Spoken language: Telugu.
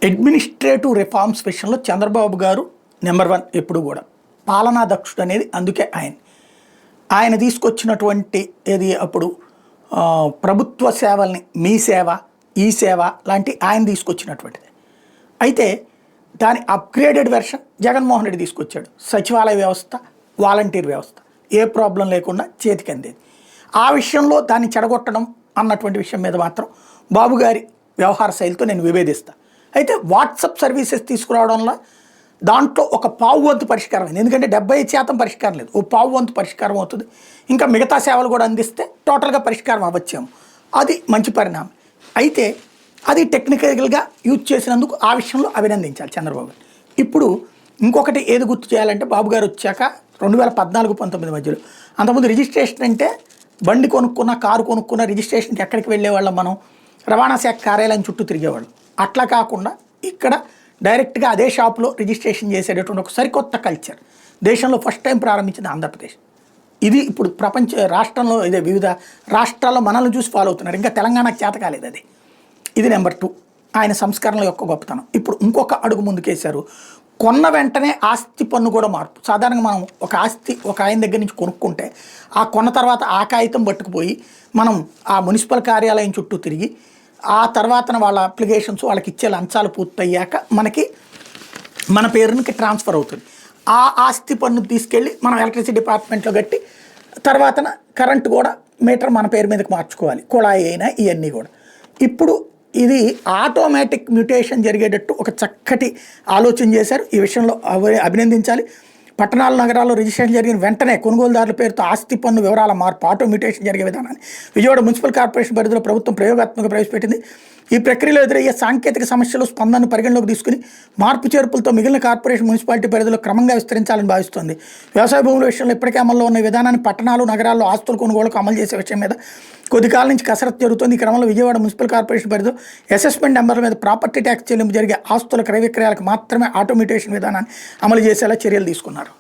అడ్మినిస్ట్రేటివ్ రిఫార్మ్స్ విషయంలో చంద్రబాబు గారు నెంబర్ 1 ఎప్పుడు కూడా పాలనా దక్షుడు అనేది. అందుకే ఆయన తీసుకొచ్చినటువంటి ఏది అప్పుడు ప్రభుత్వ సేవల్ని మీ సేవ ఈ సేవ లాంటి ఆయన తీసుకొచ్చినటువంటిది. అయితే దాని అప్గ్రేడెడ్ వెర్షన్ జగన్మోహన్ రెడ్డి తీసుకొచ్చాడు. సచివాలయ వ్యవస్థ, వాలంటీర్ వ్యవస్థ ఏ ప్రాబ్లం లేకుండా చేతికి అందేది. ఆ విషయంలో దాన్ని చెడగొట్టడం అన్నటువంటి విషయం మీద మాత్రం బాబు గారి వ్యవహార శైలితో నేను విభేదిస్తాను. అయితే వాట్సాప్ సర్వీసెస్ తీసుకురావడంలో దాంట్లో ఒక పావు వంతు పరిష్కారం అయింది. ఎందుకంటే 70% పరిష్కారం లేదు, ఓ పావు వంతు పరిష్కారం అవుతుంది. ఇంకా మిగతా సేవలు కూడా అందిస్తే టోటల్గా పరిష్కారం అవ్వచ్చేమో. అది మంచి పరిణామం. అయితే అది టెక్నికల్గా యూజ్ చేసినందుకు ఆ విషయంలో అభినందించాలి చంద్రబాబు. ఇప్పుడు ఇంకొకటి ఏది గుర్తు చేయాలంటే బాబు గారు వచ్చాక 2014-19 మధ్యలో అంతకుముందు రిజిస్ట్రేషన్ అంటే బండి కొనుక్కున్న, కారు కొనుక్కున్న రిజిస్ట్రేషన్కి ఎక్కడికి వెళ్ళేవాళ్ళం మనం, రవాణా శాఖ కార్యాలయం చుట్టూ తిరిగేవాళ్ళం. అట్లా కాకుండా ఇక్కడ డైరెక్ట్గా అదే షాప్లో రిజిస్ట్రేషన్ చేసేటటువంటి ఒక సరికొత్త కల్చర్ దేశంలో ఫస్ట్ టైం ప్రారంభించింది ఆంధ్రప్రదేశ్. ఇది ఇప్పుడు ప్రపంచ రాష్ట్రంలో ఇదే వివిధ రాష్ట్రాల్లో మనల్ని చూసి ఫాలో అవుతున్నారు. ఇంకా తెలంగాణకు చేత కాలేదు అది. ఇది నెంబర్ 2 ఆయన సంస్కరణల యొక్క గొప్పతనం. ఇప్పుడు ఇంకొక అడుగు ముందుకేశారు. కొన్న వెంటనే ఆస్తి పన్ను కూడా మార్పు. సాధారణంగా మనం ఒక ఆస్తి ఒక ఆయన దగ్గర నుంచి కొనుక్కుంటే ఆ కొన్న తర్వాత ఆ కాగితం పట్టుకుపోయి మనం ఆ మున్సిపల్ కార్యాలయం చుట్టూ తిరిగి ఆ తర్వాత వాళ్ళ అప్లికేషన్స్ వాళ్ళకి ఇచ్చే లంచాలు పూర్తయ్యాక మనకి మన పేరుకి ట్రాన్స్ఫర్ అవుతుంది. ఆ ఆస్తి పన్ను తీసుకెళ్ళి మనం ఎలక్ట్రిసిటీ డిపార్ట్మెంట్లో కట్టి తర్వాత కరెంటు కూడా మీటర్ మన పేరు మీదకి మార్చుకోవాలి, కుళాయి అయినా ఇవన్నీ కూడా. ఇప్పుడు ఇది ఆటోమేటిక్ మ్యూటేషన్ జరిగేటట్టు ఒక చక్కటి ఆలోచన చేశారు. ఈ విషయంలో అభినందించాలి. పట్టణాలు నగరాల్లో రిజిస్ట్రేషన్ జరిగిన వెంటనే కొనుగోలుదారుల పేరుతో ఆస్తి పన్ను వివరాల మార్పు ఆటోమేటేషన్ జరిగే విధానాన్ని విజయవాడ మున్సిపల్ కార్పొరేషన్ పరిధిలో ప్రభుత్వం ప్రయోగాత్మకంగా ప్రవేశపెట్టింది. ఈ ప్రక్రియలో ఎదురయ్యే సాంకేతిక సమస్యలు స్పందనను పరిగణలోకి తీసుకుని మార్పు చేర్పులతో మిగిలిన కార్పొరేషన్ మున్సిపాలిటీ పరిధిలో క్రమంగా విస్తరించాలని భావిస్తోంది. వ్యవసాయ భూముల విషయంలో ఇప్పటికే అమల్లో ఉన్న విధానాన్ని పట్టణాలు నగరాల్లో ఆస్తుల కొనుగోలుకు అమలు చేసే విషయం మీద కొద్ది కాలం నుంచి కసరత్తు జరుగుతుంది. ఈ క్రమంలో విజయవాడ మున్సిపల్ కార్పొరేషన్ పరిధిలో అసెస్మెంట్ నెంబర్ల మీద ప్రాపర్టీ ట్యాక్స్ చెల్లింపు జరిగే ఆస్తుల క్రయ విక్రయాలకు మాత్రమే ఆటోమేటేషన్ విధానాన్ని అమలు చేసేలా చర్యలు తీసుకున్నారు.